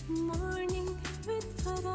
Morning with Farah.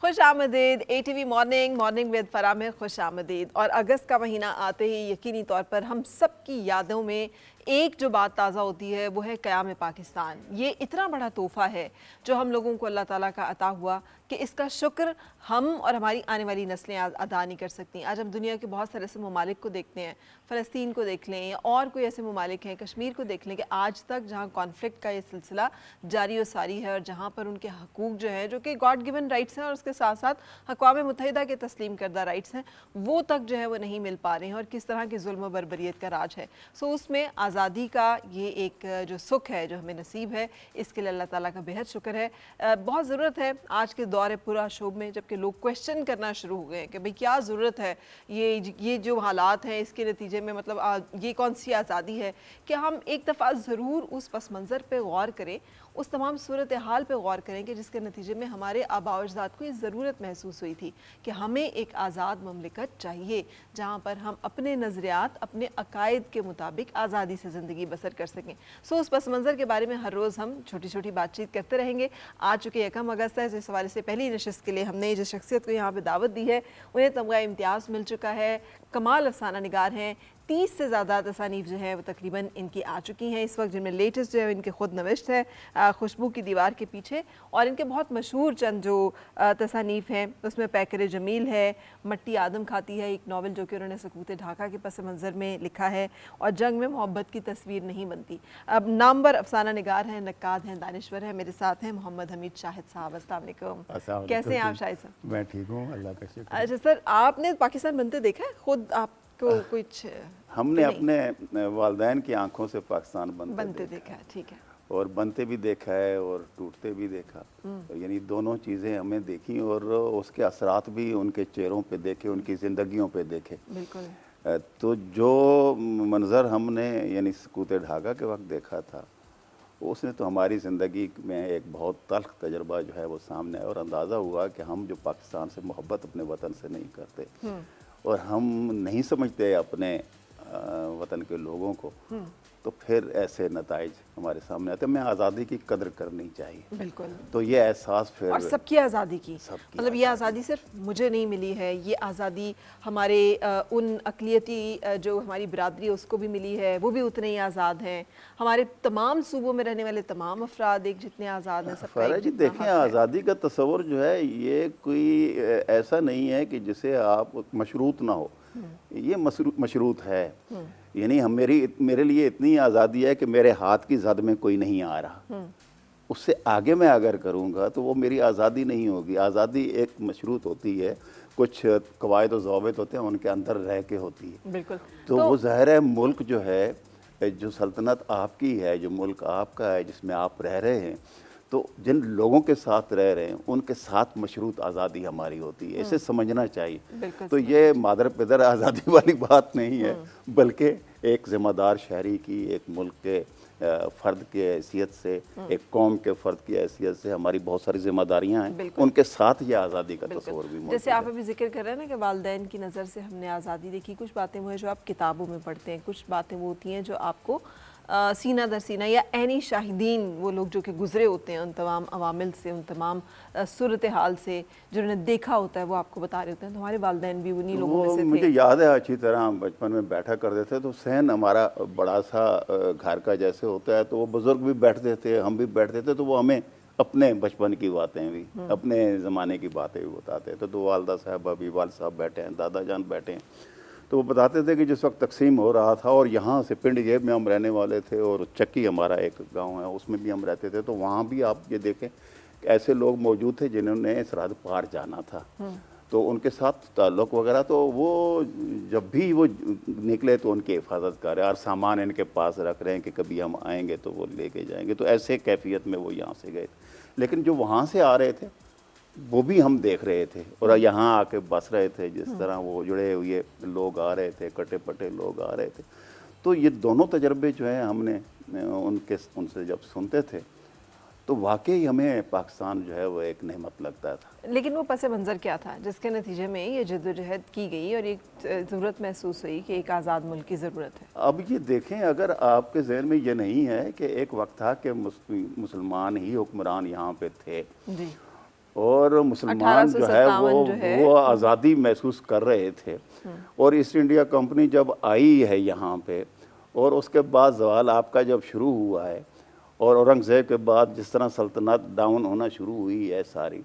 खुश आमदीद ATV morning with Farah में खुश आमदीद। और अगस्त का महीना आते ही यकीनी तौर पर हम सब की यादों में एक जो बात ताज़ा होती है वो है क़याम पाकिस्तान। ये इतना बड़ा तोहफ़ा है जो हम लोगों को अल्लाह ताला का अता हुआ कि इसका शुक्र हम और हमारी आने वाली नस्लें अदा नहीं कर सकती। आज हम दुनिया के बहुत सारे ऐसे ममालिक को देखते हैं, फ़लस्तीन को देख लें या और कोई ऐसे ममालिक हैं, कश्मीर को देख लें, कि आज तक जहाँ कॉन्फ्लिक्ट का ये सिलसिला जारी और सारी है और जहाँ पर उनके हकूक़ जो हैं, जो कि गॉड गिवन राइट्स हैं और उसके साथ साथ अक़वाम मुत्तहिदा के तस्लीम करदा राइट्स हैं, वो तक जो है वो नहीं मिल पा रहे हैं और किस तरह की जुल्म व बर्बरियत का राज है। सो उसमें आज़ादी का ये एक जो सुख है जो हमें नसीब है, इसके लिए अल्लाह ताला का बेहद शुक्र है। बहुत ज़रूरत है आज के दौर पूरा शोब में, जबकि लोग क्वेश्चन करना शुरू हो गए हैं कि भाई क्या ज़रूरत है, ये जो हालात हैं इसके नतीजे में मतलब ये कौन सी आज़ादी है, कि हम एक दफ़ा ज़रूर उस पस मंज़र पर गौर करें, उस तमाम सूरत हाल पर गौर करें कि जिसके नतीजे में हमारे आबा व अजदाद को ये ज़रूरत महसूस हुई थी कि हमें एक आज़ाद ममलिकत चाहिए जहाँ पर हम अपने नज़रियात, अपने अकायद के मुताबिक आज़ादी से ज़िंदगी बसर कर सकें। सो उस पस मंज़र के बारे में हर रोज़ हम छोटी छोटी बातचीत करते रहेंगे। आज चूँकि 1 अगस्त है, जिस हवाले से पहली नशिस्त के लिए हमने जिस शख्सियत को यहाँ पर दावत दी है उन्हें तमगा इम्तियाज़ मिल चुका है। कमाल अफसाना निगार हैं, 30 से ज़्यादा तसानीफ़ जो है वो तकरीबन इनकी आ चुकी हैं इस वक्त, जिनमें लेटेस्ट जो है इनके खुद नविश्त है खुशबू की दीवार के पीछे, और इनके बहुत मशहूर चंद जो तसानीफ़ हैं उसमें पैकर जमील है, मट्टी आदम खाती है, एक नावल जो कि उन्होंने सकूत ढाका के पस मंज़र में लिखा है, और जंग में मोहब्बत की तस्वीर नहीं बनती। अब नामवर अफसाना निगार हैं, नक्काद हैं, दानिश्वर हैं, मेरे साथ हैं मोहम्मद हमीद शाहिद साहब। अस्सलाम वालेकुम, कैसे हैं आप शाहिद साहब? मैं ठीक हूँ, अल्लाह का शुक्र। अच्छा सर, आपने पाकिस्तान बनते देखा है खुद आपको कुछ? हमने अपने वालिदैन की आंखों से पाकिस्तान बनते देखा है, ठीक है, और बनते भी देखा है और टूटते भी देखा, यानी दोनों चीज़ें हमें देखी और उसके असरात भी उनके चेहरों पे देखे, उनकी ज़िंदगियों पे देखे। बिल्कुल। तो जो मंज़र हमने यानी सकूत ढाका के वक्त देखा था, उसने तो हमारी ज़िंदगी में एक बहुत तल्ख तजर्बा जो है वो सामने आया और अंदाज़ा हुआ कि हम जो पाकिस्तान से मोहब्बत अपने वतन से नहीं करते और हम नहीं समझते अपने वतन के लोगों को, तो फिर ऐसे नताइज हमारे सामने आते हैं। हमें आज़ादी की कदर करनी चाहिए। बिल्कुल। तो ये एहसास फिर और सबकी आज़ादी की, मतलब ये आज़ादी सिर्फ मुझे नहीं मिली है, ये आज़ादी हमारे उन अक़लियती जो हमारी बिरादरी है उसको भी मिली है, वो भी उतने ही आज़ाद हैं। हमारे तमाम सूबों में रहने वाले तमाम अफराद एक जितने आज़ाद हैं, सबका फ़ारा जी देखें, आज़ादी का तस्वर जो है ये कोई ऐसा नहीं है कि जिसे आप मशरूत ना हो, ये मशरूत है। यानी मेरे लिए इतनी आज़ादी है कि मेरे हाथ की ज़द में कोई नहीं आ रहा, उससे आगे मैं अगर करूँगा तो वो मेरी आज़ादी नहीं होगी। आज़ादी एक मशरूत होती है, कुछ कवायद और ज़वाबित होते हैं, उनके अंदर रह के होती है। बिल्कुल। तो वो ज़ाहिर है मुल्क जो है, जो सल्तनत आपकी है, जो मुल्क आपका है, जिसमें आप रह रहे हैं, तो जिन लोगों के साथ रह रहे हैं उनके साथ मशरूत आज़ादी हमारी होती है, इसे समझना चाहिए। तो ये मादर पिदर आज़ादी वाली बात नहीं है, बल्कि एक ज़िम्मेदार शहरी की, एक मुल्क के फ़र्द की हैसियत से, एक कौम के फ़र्द की हैसियत से हमारी बहुत सारी ज़िम्मेदारियाँ हैं, उनके साथ ये आज़ादी का तस्वर भी मौजूद है। जैसे आप अभी जिक्र कर रहे हैं ना कि वालिदैन की नज़र से हमने आज़ादी देखी, कुछ बातें वो है जो आप किताबों में पढ़ते हैं, कुछ बातें वो होती हैं जो आपको सीना दर सीना या ऐनी शाहिदीन, वो लोग जो कि गुज़रे होते हैं उन तमाम अवामिल से, उन तमाम सूरत हाल से जिन्होंने देखा होता है, वो आपको बता रहे होते हैं। तो हमारे वालिदैन भी उन्हीं लोगों में से थे। मुझे याद है अच्छी तरह, हम बचपन में बैठा करते थे तो सहन हमारा बड़ा सा घर का जैसे होता है, तो वो बुज़ुर्ग भी बैठते थे, हम भी बैठते थे, तो वो हमें अपने बचपन की बातें भी, अपने ज़माने की बातें भी बताते थे। तो वालदा साहब, अभी वाल साहब बैठे हैं, दादा जान बैठे हैं, तो वो बताते थे कि जिस वक्त तकसीम हो रहा था और यहाँ से पिंड जेब में हम रहने वाले थे और चक्की हमारा एक गांव है उसमें भी हम रहते थे, तो वहाँ भी आप ये देखें ऐसे लोग मौजूद थे जिन्होंने सरहद पार जाना था, तो उनके साथ ताल्लुक़ वगैरह, तो वो जब भी वो निकले तो उनकी हिफाजत कर रहे हैं और सामान इनके पास रख रहे हैं कि कभी हम आएंगे तो वो लेके जाएंगे। तो ऐसे कैफियत में वो यहाँ से गए थे, लेकिन जो वहाँ से आ रहे थे वो भी हम देख रहे थे और यहाँ आके बस रहे थे, जिस तरह वो जुड़े हुए लोग आ रहे थे, कटे पटे लोग आ रहे थे। तो ये दोनों तजर्बे जो हैं हमने उनसे जब सुनते थे तो वाकई हमें पाकिस्तान जो है वो एक नेमत लगता था। लेकिन वो पस मंज़र क्या था जिसके नतीजे में ये जद्दोजहद की गई और एक ज़रूरत महसूस हुई कि एक आज़ाद मुल्क की ज़रूरत है? अब ये देखें, अगर आपके जहन में ये नहीं है कि एक वक्त था कि मुसलमान ही हुक्मरान यहाँ पे थे जी। और मुसलमान जो है 1857 वो आज़ादी महसूस कर रहे थे, और ईस्ट इंडिया कंपनी जब आई है यहाँ पे और उसके बाद ज़वाल आपका जब शुरू हुआ है और औरंगज़ेब के बाद जिस तरह सल्तनत डाउन होना शुरू हुई है सारी,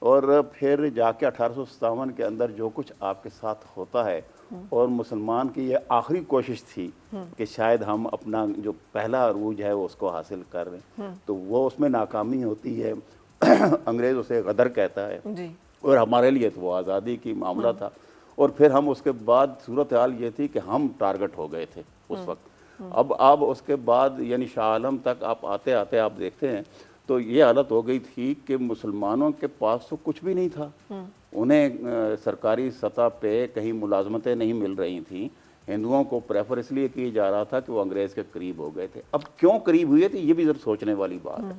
और फिर जाके 1857 के अंदर जो कुछ आपके साथ होता है, और मुसलमान की ये आखिरी कोशिश थी कि शायद हम अपना जो पहला अरूज है वो उसको हासिल कर लें, तो वो उसमें नाकामी होती है। अंग्रेज़ उसे गदर कहता है जी। और हमारे लिए तो वो आज़ादी की मामला था। और फिर हम उसके बाद सूरत हाल ये थी कि हम टारगेट हो गए थे उस वक्त। अब उसके बाद यानी शाह आलम तक आप आते आते आप देखते हैं तो ये हालत हो गई थी कि मुसलमानों के पास तो कुछ भी नहीं था। उन्हें सरकारी सतह पे कहीं मुलाजमतें नहीं मिल रही थी। हिंदुओं को प्रेफर इसलिए किया जा रहा था कि वो अंग्रेज़ के करीब हो गए थे। अब क्यों करीब हुए थे ये भी ज़रा सोचने वाली बात है।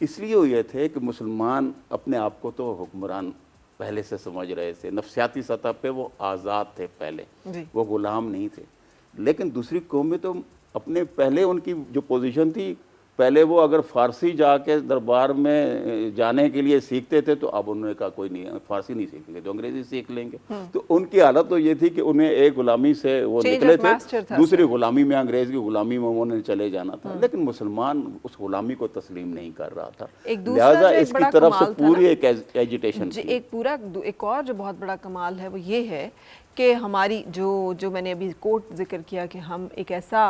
इसलिए हुए थे कि मुसलमान अपने आप को तो हुक्मरान पहले से समझ रहे थे, नफ्सियाती सतह पे वो आज़ाद थे पहले, वो गुलाम नहीं थे। लेकिन दूसरी कौमें तो अपने पहले उनकी जो पोजीशन थी, पहले वो अगर फ़ारसी जाके दरबार में जाने के लिए सीखते थे तो अब उन्होंने कहा कोई नहीं, फ़ारसी नहीं सीखेंगे तो अंग्रेज़ी सीख लेंगे। तो उनकी हालत तो ये थी कि उन्हें एक गुलामी से वो निकले थे, दूसरी गुलामी में, अंग्रेज़ की गुलामी में उन्हें चले जाना था। लेकिन मुसलमान उस गुलामी को तस्लीम नहीं कर रहा था, लिहाजा इसकी तरफ से पूरी एक एजिटेशन थी। एक और जो बहुत बड़ा कमाल है वो ये है कि हमारी जो मैंने अभी कोट जिक्र किया कि हम एक ऐसा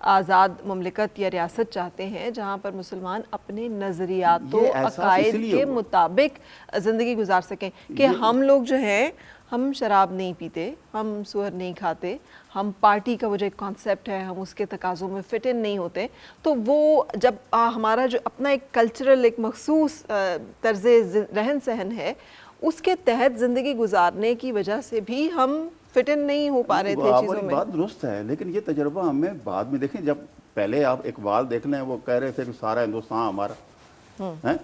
आज़ाद ममलिकत या रियासत चाहते हैं जहाँ पर मुसलमान अपने नज़रियातों अकायद के मुताबिक ज़िंदगी गुजार सकें। कि हम लोग जो हैं, हम शराब नहीं पीते, हम सुअर नहीं खाते, हम पार्टी का वो जो एक कॉन्सेप्ट है हम उसके तकाज़ों में फिट इन नहीं होते। तो वो जब हमारा जो अपना एक कल्चरल एक मखसूस तर्ज़ रहन सहन है उसके तहत ज़िंदगी गुजारने की वजह से भी हम फिट इन नहीं हो पा रहे थे चीज़ों में। बात दुरुस्त है, लेकिन ये तजर्बा हमें बाद में देखें। जब पहले आप इकबाल देख लें, वो कह रहे थे कि सारा हिंदुस्तान हमारा है,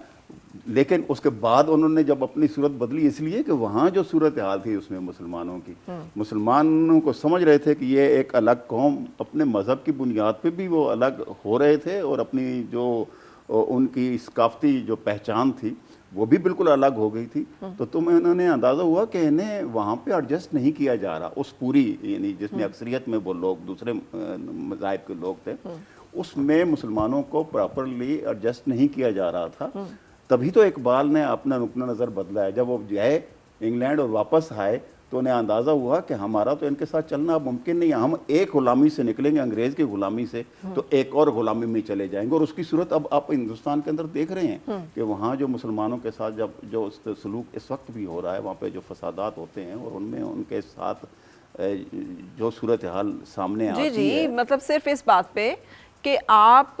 लेकिन उसके बाद उन्होंने जब अपनी सूरत बदली इसलिए कि वहाँ जो सूरत हाल थी उसमें मुसलमानों की, मुसलमानों को समझ रहे थे कि ये एक अलग कौम, अपने मज़हब की बुनियाद पे भी वो अलग हो रहे थे और अपनी जो उनकी सकाफती जो पहचान थी वो भी बिल्कुल अलग हो गई थी। तो तुम्हें इन्होंने अंदाज़ा हुआ कि इन्हें वहाँ पे एडजस्ट नहीं किया जा रहा, उस पूरी यानी जिसमें अक्सरियत में वो लोग दूसरे मज़ाहिब के लोग थे, उसमें मुसलमानों को प्रॉपरली एडजस्ट नहीं किया जा रहा था। तभी तो इकबाल ने अपना नुक्ता नज़र बदला है। जब वो गए इंग्लैंड और वापस आए तो उन्हें अंदाज़ा हुआ कि हमारा तो इनके साथ चलना मुमकिन नहीं है, हम एक गुलामी से निकलेंगे, अंग्रेज़ की गुलामी से, तो एक और गुलामी में चले जाएंगे। और उसकी सूरत अब आप हिंदुस्तान के अंदर देख रहे हैं कि वहाँ जो मुसलमानों के साथ जब जो सलूक इस वक्त भी हो रहा है, वहाँ पे जो फसादात होते हैं और उनमें उनके साथ जो सूरत हाल सामने आती है। जी, मतलब सिर्फ इस बात पे कि आप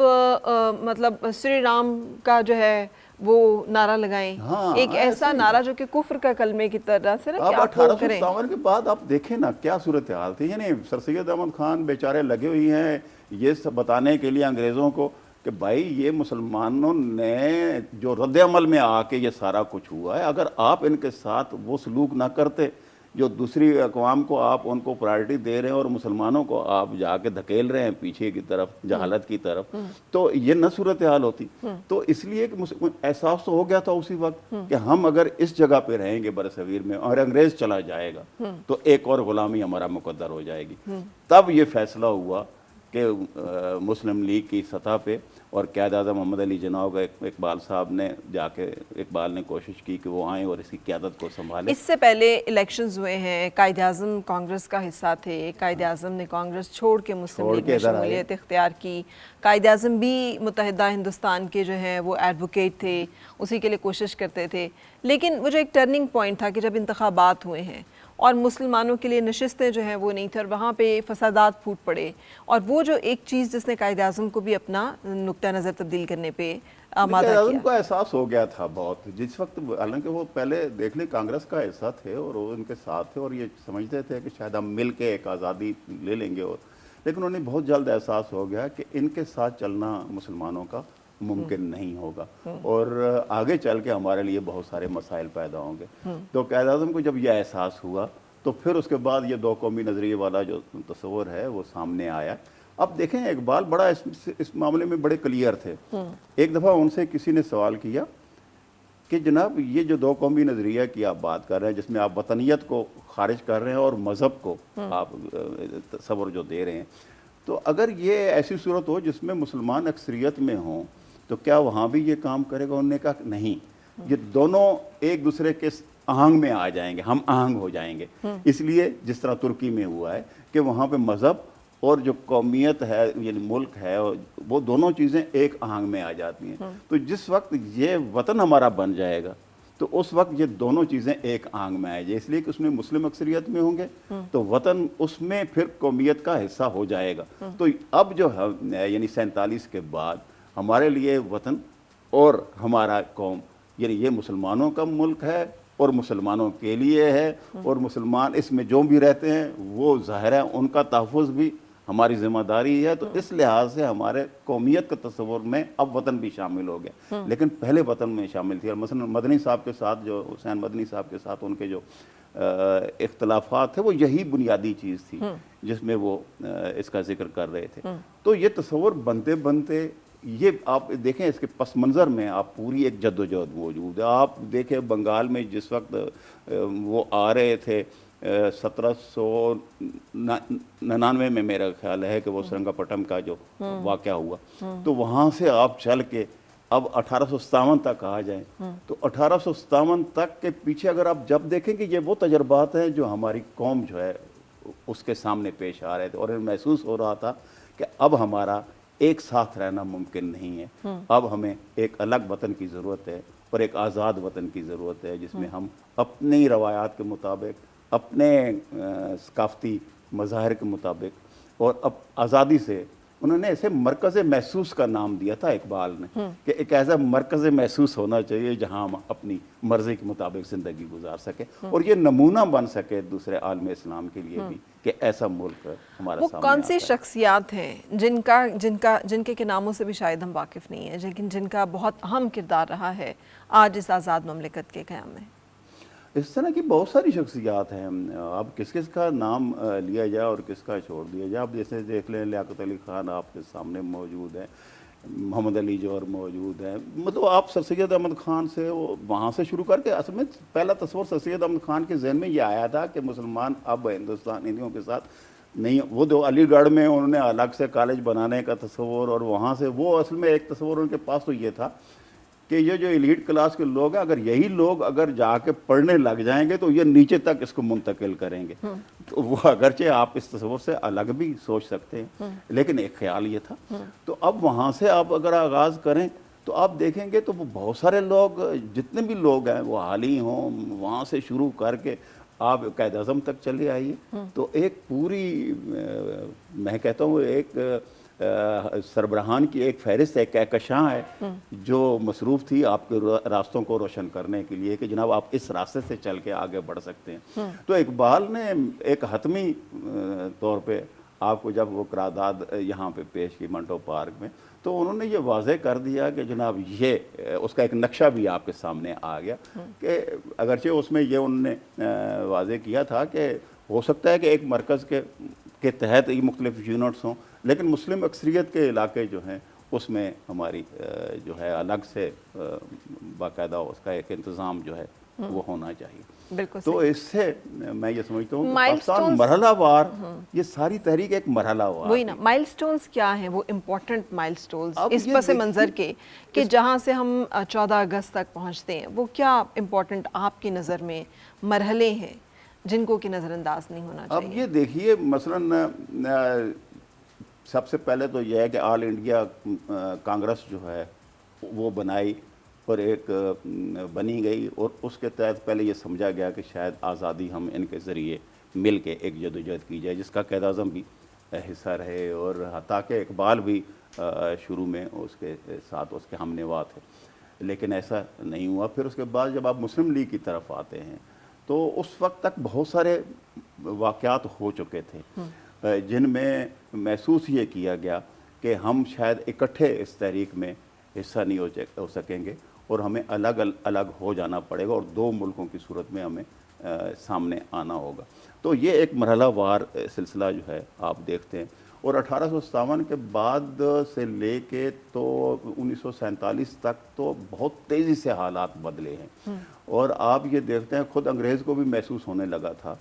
मतलब श्री राम का जो है वो नारा लगाएं। हाँ, एक ऐसा नारा जो कि कुफ्र का कलमे की तरह से ना अब 1857 के बाद आप देखें ना क्या सूरत हाल थी। यानी सर सैयद अहमद खान बेचारे लगे हुई हैं ये सब बताने के लिए अंग्रेज़ों को कि भाई ये मुसलमानों ने जो रद्द अमल में आके ये सारा कुछ हुआ है, अगर आप इनके साथ वो सलूक ना करते जो दूसरी अक़वाम को आप उनको प्रायोरिटी दे रहे हैं और मुसलमानों को आप जाके धकेल रहे हैं पीछे की तरफ, जहालत की तरफ, तो ये न सूरत हाल होती। तो इसलिए कि एहसास तो हो गया था उसी वक्त कि हम अगर इस जगह पे रहेंगे बरसगीर में और अंग्रेज़ चला जाएगा तो एक और गुलामी हमारा मुकद्दर हो जाएगी। तब ये फैसला हुआ कि मुस्लिम लीग की सतह पे और क़यादत मोहम्मद अली जिन्ना का इकबाल साहब ने जाके इकबाल ने कोशिश की कि वो आएँ और इसकी क़यादत को संभालें। इससे पहले इलेक्शंस हुए हैं, कायद आज़म कांग्रेस का हिस्सा थे, कायद आज़म ने कांग्रेस छोड़ के मुस्लिम लीग में शमूलियत इख्तियार की। कायद आज़म भी मुत्तहिदा हिंदुस्तान के जो हैं वो एडवोकेट थे, उसी के लिए कोशिश करते थे। लेकिन वो जो एक टर्निंग पॉइंट था कि जब इंतखाबात हुए हैं और मुसलमानों के लिए नशिस्तें जो हैं वो नहीं थी और वहाँ पे फसादात फूट पड़े, और वो जो एक चीज़ जिसने कायद आज़म को भी अपना नुक्ता नज़र तब्दील करने पे आमादा किया। उनको एहसास हो गया था बहुत जिस वक्त, हालांकि वो पहले देख लें कांग्रेस का हिस्सा थे और वो उनके साथ थे और ये समझते थे कि शायद हम मिल के एक आज़ादी ले लेंगे, और लेकिन उन्हें बहुत जल्द एहसास हो गया कि इनके साथ चलना मुसलमानों का ممکن نہیں ہوگا اور آگے چل کے ہمارے لیے بہت سارے مسائل پیدا ہوں گے. تو قائد اعظم کو جب یہ احساس ہوا تو پھر اس کے بعد یہ 2 قومی نظریے والا جو تصور ہے وہ سامنے آیا. اب دیکھیں اقبال بڑا اس معاملے میں بڑے کلیئر تھے. ایک دفعہ ان سے کسی نے سوال کیا کہ جناب یہ جو 2 قومی نظریہ کی آپ بات کر رہے ہیں جس میں آپ وطنیت کو خارج کر رہے ہیں اور مذہب کو آپ تصور جو دے رہے ہیں، تو اگر یہ ایسی صورت ہو جس میں مسلمان اکثریت میں ہوں تو کیا وہاں بھی یہ کام کرے گا؟ انہوں نے کہا کہ نہیں، یہ دونوں ایک دوسرے کے آہنگ میں آ جائیں گے، ہم آہنگ ہو جائیں گے. اس لیے جس طرح ترکی میں ہوا ہے کہ وہاں پہ مذہب اور جو قومیت ہے یعنی ملک ہے وہ دونوں چیزیں ایک آہنگ میں آ جاتی ہیں. تو جس وقت یہ وطن ہمارا بن جائے گا تو اس وقت یہ دونوں چیزیں ایک آہنگ میں آئے جائے، اس لیے کہ اس میں مسلم اکثریت میں ہوں گے تو وطن اس میں پھر قومیت کا حصہ ہو جائے گا. تو اب جو ہے یعنی 47 کے بعد ہمارے لیے وطن اور ہمارا قوم یعنی یہ مسلمانوں کا ملک ہے اور مسلمانوں کے لیے ہے، اور مسلمان اس میں جو بھی رہتے ہیں وہ ظاہر ہے ان کا تحفظ بھی ہماری ذمہ داری ہے. تو اس لحاظ سے ہمارے قومیت کا تصور میں اب وطن بھی شامل ہو گیا، لیکن پہلے وطن میں شامل تھی. اور مثلا مدنی صاحب کے ساتھ جو حسین مدنی صاحب کے ساتھ ان کے جو اختلافات تھے وہ یہی بنیادی چیز تھی جس میں وہ اس کا ذکر کر رہے تھے. تو یہ تصور بنتے بنتے یہ آپ دیکھیں اس کے پس منظر میں آپ پوری ایک جدوجہد موجود ہے. آپ دیکھیں بنگال میں جس وقت وہ آ رہے تھے 1799 میں میرا خیال ہے کہ وہ سرنگا پٹم کا جو واقعہ ہوا، تو وہاں سے آپ چل کے اب 1857 تک آ جائیں تو 1857 تک کے پیچھے اگر آپ جب دیکھیں کہ یہ وہ تجربات ہیں جو ہماری قوم جو ہے اس کے سامنے پیش آ رہے تھے اور محسوس ہو رہا تھا کہ اب ہمارا ایک ساتھ رہنا ممکن نہیں ہے. اب ہمیں ایک الگ وطن کی ضرورت ہے اور ایک آزاد وطن کی ضرورت ہے جس میں ہم اپنی روایات کے مطابق، اپنے ثقافتی مظاہر کے مطابق اور اب آزادی سے، انہوں نے اسے مرکز محسوس کا نام دیا تھا اقبال نے کہ ایک ایسا مرکز محسوس ہونا چاہیے جہاں ہم اپنی مرضی کے مطابق زندگی گزار سکیں اور یہ نمونہ بن سکے دوسرے عالم اسلام کے لیے بھی کہ ایسا ملک ہمارا وہ سامنے کون سی آتا ہے. شخصیات ہیں جن کے ناموں سے بھی شاید ہم واقف نہیں ہیں لیکن جن کا بہت اہم کردار رہا ہے آج اس آزاد مملکت کے قیام میں؟ اس طرح کی بہت ساری شخصیات ہیں. اب کس کس کا نام لیا جائے اور کس کا چھوڑ دیا جائے. اب جیسے دیکھ لیں لیاقت علی خان آپ کے سامنے موجود ہیں، محمد علی جوہر موجود ہیں. مطلب آپ سر سید احمد خان سے وہاں سے شروع کر کے اصل میں پہلا تصور سر سید احمد خان کے ذہن میں یہ آیا تھا کہ مسلمان اب ہندوستانیوں کے ساتھ نہیں. وہ جو علی گڑھ میں انہوں نے الگ سے کالج بنانے کا تصور اور وہاں سے وہ اصل میں ایک تصور ان کے پاس تو یہ تھا کہ یہ جو ایلیٹ کلاس کے لوگ ہیں اگر یہی لوگ اگر جا کے پڑھنے لگ جائیں گے تو یہ نیچے تک اس کو منتقل کریں گے. تو وہ اگرچہ آپ اس تصور سے الگ بھی سوچ سکتے ہیں لیکن ایک خیال یہ تھا. تو اب وہاں سے آپ اگر آغاز کریں تو آپ دیکھیں گے تو وہ بہت سارے لوگ جتنے بھی لوگ ہیں وہ حالی ہوں وہاں سے شروع کر کے آپ قائد اعظم تک چلے آئیے تو ایک پوری میں کہتا ہوں ایک سربراہان کی ایک فہرست ہے، ایک کہکشاں ہے جو مصروف تھی آپ کے راستوں کو روشن کرنے کے لیے کہ جناب آپ اس راستے سے چل کے آگے بڑھ سکتے ہیں. تو اقبال نے ایک حتمی طور پہ آپ کو جب وہ قرارداد یہاں پہ پیش کی منٹو پارک میں تو انہوں نے یہ واضح کر دیا کہ جناب یہ اس کا ایک نقشہ بھی آپ کے سامنے آ گیا کہ اگرچہ اس میں یہ انہوں نے واضح کیا تھا کہ ہو سکتا ہے کہ ایک مرکز کے تحت یہ مختلف یونٹس ہوں لیکن مسلم اکثریت کے علاقے جو ہیں اس میں ہماری جو ہے الگ سے باقاعدہ اس کا ایک انتظام جو ہے وہ ہونا چاہیے. بالکل. تو اس سے میں یہ سمجھتا ہوں کہ پاکستان مرحلہ وار یہ ساری تحریک ایک مرحلہ وار وہی نا مائل سٹونز کیا ہیں وہ امپورٹنٹ مائل سٹونز اس پس منظر کے کہ جہاں سے ہم 14 اگست تک پہنچتے ہیں وہ کیا امپورٹنٹ آپ کی نظر میں مرحلے ہیں جن کو کہ نظر انداز نہیں ہونا چاہیے؟ اب یہ دیکھیے مثلا سب سے پہلے تو یہ ہے کہ آل انڈیا کانگریس جو ہے وہ بنائی اور ایک بنی گئی اور اس کے تحت پہلے یہ سمجھا گیا کہ شاید آزادی ہم ان کے ذریعے مل کے ایک جدوجہد کی جائے جس کا قائد اعظم بھی حصہ رہے اور حتیٰ کہ اقبال بھی شروع میں اس کے ساتھ اس کے ہم نوا تھے لیکن ایسا نہیں ہوا. پھر اس کے بعد جب آپ مسلم لیگ کی طرف آتے ہیں تو اس وقت تک بہت سارے واقعات ہو چکے تھے جن میں محسوس یہ کیا گیا کہ ہم شاید اکٹھے اس تحریک میں حصہ نہیں ہو سکیں گے اور ہمیں الگ الگ ہو جانا پڑے گا اور دو ملکوں کی صورت میں ہمیں سامنے آنا ہوگا. تو یہ ایک مرحلہ وار سلسلہ جو ہے آپ دیکھتے ہیں. اور 1857 کے بعد سے لے کے تو 1947 تک تو بہت تیزی سے حالات بدلے ہیں. اور آپ یہ دیکھتے ہیں خود انگریز کو بھی محسوس ہونے لگا تھا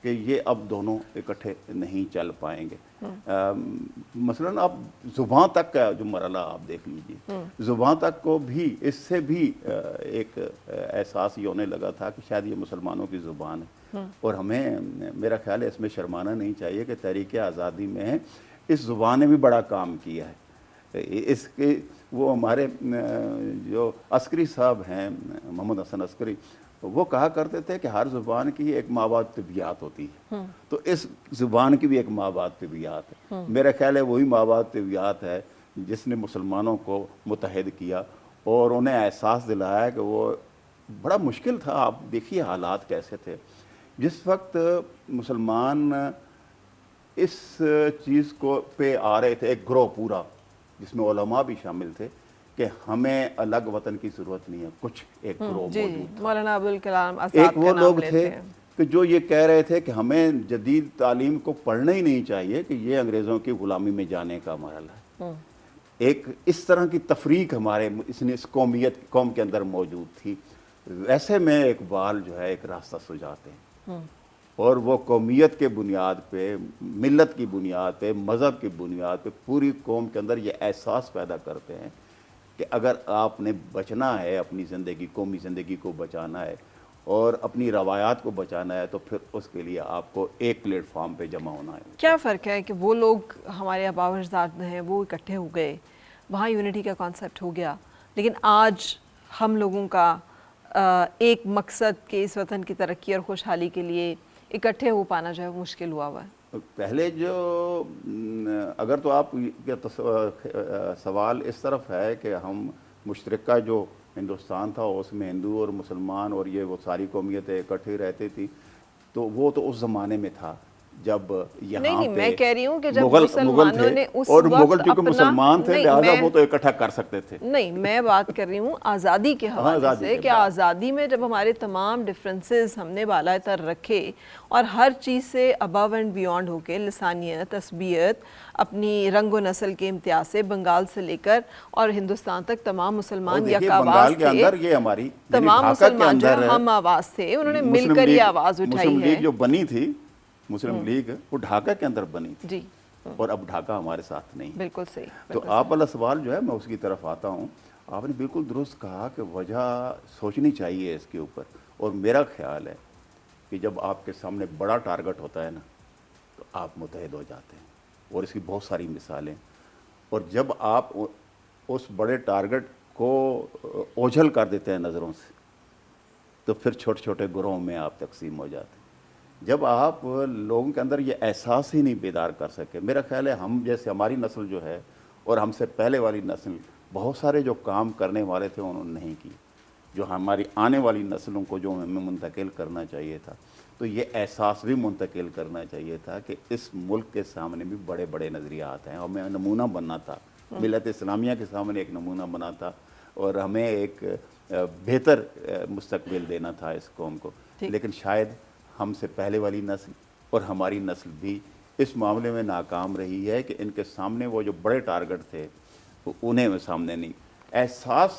کہ یہ اب دونوں اکٹھے نہیں چل پائیں گے. مثلاً آپ زبان تک کا جو مرحلہ آپ دیکھ لیجیے, زبان تک کو بھی اس سے بھی ایک احساس یہ ہونے لگا تھا کہ شاید یہ مسلمانوں کی زبان ہے اور ہمیں میرا خیال ہے اس میں شرمانا نہیں چاہیے کہ تحریک آزادی میں اس زبان نے بھی بڑا کام کیا ہے. اس کے وہ ہمارے جو عسکری صاحب ہیں محمد حسن عسکری, وہ کہا کرتے تھے کہ ہر زبان کی ایک مابعد طبیعت ہوتی ہے, تو اس زبان کی بھی ایک مابعد طبیعت ہے. میرا خیال ہے وہی مابعد طبیعت ہے جس نے مسلمانوں کو متحد کیا اور انہیں احساس دلایا کہ وہ بڑا مشکل تھا. آپ دیکھیے حالات کیسے تھے جس وقت مسلمان اس چیز کو پہ آ رہے تھے, ایک گروہ پورا جس میں علماء بھی شامل تھے کہ ہمیں الگ وطن کی ضرورت نہیں ہے, کچھ ایک گروہ موجود تھا. مولانا ابوالکلام آزاد ایک وہ کا نام لوگ لیتے تھے ہیں کہ جو یہ کہہ رہے تھے کہ ہمیں جدید تعلیم کو پڑھنا ہی نہیں چاہیے کہ یہ انگریزوں کی غلامی میں جانے کا مرحلہ ہے. ایک اس طرح کی تفریق ہمارے اس قوم کے اندر موجود تھی. ویسے میں اقبال جو ہے ایک راستہ سجاتے ہیں اور وہ قومیت کے بنیاد پہ, ملت کی بنیاد پہ, مذہب کی بنیاد پہ پوری قوم کے اندر یہ احساس پیدا کرتے ہیں کہ اگر آپ نے بچنا ہے اپنی زندگی, قومی زندگی کو بچانا ہے اور اپنی روایات کو بچانا ہے, تو پھر اس کے لیے آپ کو ایک پلیٹ فارم پہ جمع ہونا ہے. کیا فرق ہے کہ وہ لوگ ہمارے آباء و اجداد ہیں وہ اکٹھے ہو گئے, وہاں یونٹی کا کانسیپٹ ہو گیا, لیکن آج ہم لوگوں کا ایک مقصد کہ اس وطن کی ترقی اور خوشحالی کے لیے اکٹھے ہو پانا جو ہے وہ مشکل ہوا ہوا ہے. پہلے جو اگر تو آپ سوال اس طرف ہے کہ ہم مشترکہ جو ہندوستان تھا اس میں ہندو اور مسلمان اور یہ وہ ساری قومیتیں اکٹھی رہتی تھی, تو وہ تو اس زمانے میں تھا جب یہاں نہیں پہ میں کہہ رہی ہوں کہ جب مغل مسلمانوں نے اس اور وقت مغل چونکہ مسلمان تھے لہٰذا وہ تو اکٹھا کر سکتے تھے. نہیں میں بات کر رہی ہوں آزادی کے حوالے سے کہ آزادی میں جب ہمارے تمام ڈفرینسز ہم نے بالائے تر رکھے اور ہر چیز سے ابو اینڈ بیونڈ ہو کے لسانیت, عصبیت, اپنی رنگ و نسل کے امتیاز سے بنگال سے لے کر اور ہندوستان تک تمام مسلمان یک آواز تھے, تمام مسلمان جو ہم آواز تھے, انہوں نے مل کر یہ آواز اٹھائی ہے. مسلم لیگ جو بنی تھی, مسلم لیگ وہ ڈھاکہ کے اندر بنی تھی جی, اور اب ڈھاکہ ہمارے ساتھ نہیں. بالکل صحیح. تو آپ والا سوال جو ہے میں اس کی طرف آتا ہوں. آپ نے بالکل درست کہا کہ وجہ سوچنی چاہیے اس کے اوپر, اور میرا خیال ہے کہ جب آپ کے سامنے بڑا ٹارگٹ ہوتا ہے نا تو آپ متحد ہو جاتے ہیں, اور اس کی بہت ساری مثالیں. اور جب آپ اس بڑے ٹارگٹ کو اوجھل کر دیتے ہیں نظروں سے تو پھر چھوٹے چھوٹے گروہوں میں آپ تقسیم ہو جاتے ہیں. جب آپ لوگوں کے اندر یہ احساس ہی نہیں بیدار کر سکے, میرا خیال ہے ہم جیسے ہماری نسل جو ہے اور ہم سے پہلے والی نسل, بہت سارے جو کام کرنے والے تھے انہوں نے نہیں کی, جو ہماری آنے والی نسلوں کو جو ہمیں منتقل کرنا چاہیے تھا. تو یہ احساس بھی منتقل کرنا چاہیے تھا کہ اس ملک کے سامنے بھی بڑے بڑے نظریات ہیں, ہمیں نمونہ بننا تھا, ملت اسلامیہ کے سامنے ایک نمونہ بنا تھا اور ہمیں ایک بہتر مستقبل دینا تھا اس قوم کو. لیکن شاید ہم سے پہلے والی نسل اور ہماری نسل بھی اس معاملے میں ناکام رہی ہے کہ ان کے سامنے وہ جو بڑے ٹارگٹ تھے وہ انہیں سامنے نہیں. احساس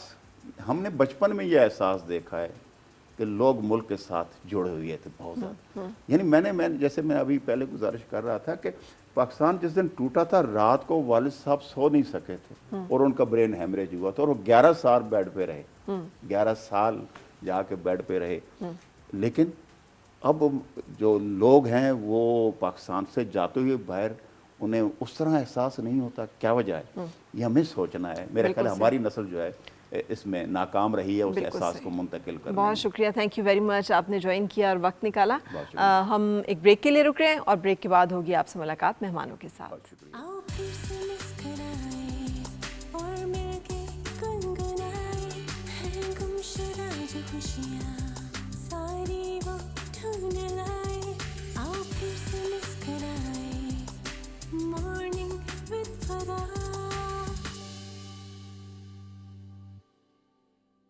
ہم نے بچپن میں یہ احساس دیکھا ہے کہ لوگ ملک کے ساتھ جڑے ہوئے تھے بہت زیادہ. یعنی میں جیسے میں ابھی پہلے گزارش کر رہا تھا کہ پاکستان جس دن ٹوٹا تھا رات کو والد صاحب سو نہیں سکے تھے اور ان کا برین ہیمریج ہوا تھا اور وہ 11 سال بیڈ پہ رہے, 11 سال جا کے بیڈ پہ رہے. لیکن اب جو لوگ ہیں وہ پاکستان سے جاتے ہوئے باہر انہیں اس طرح احساس نہیں ہوتا. کیا وجہ ہے؟ یہ ہمیں سوچنا ہے. میرا خیال ہماری نسل جو ہے اس میں ناکام رہی ہے اس احساس کو منتقل کرنے. بہت شکریہ, تھینک یو ویری مچ, آپ نے جوائن کیا اور وقت نکالا. ہم ایک بریک کے لیے رک رہے ہیں اور بریک کے بعد ہوگی آپ سے ملاقات مہمانوں کے ساتھ. آؤ پھر سے مسکرائیں اور مل کے گنگنائیں, ہیں گمشدہ جو خوشیاں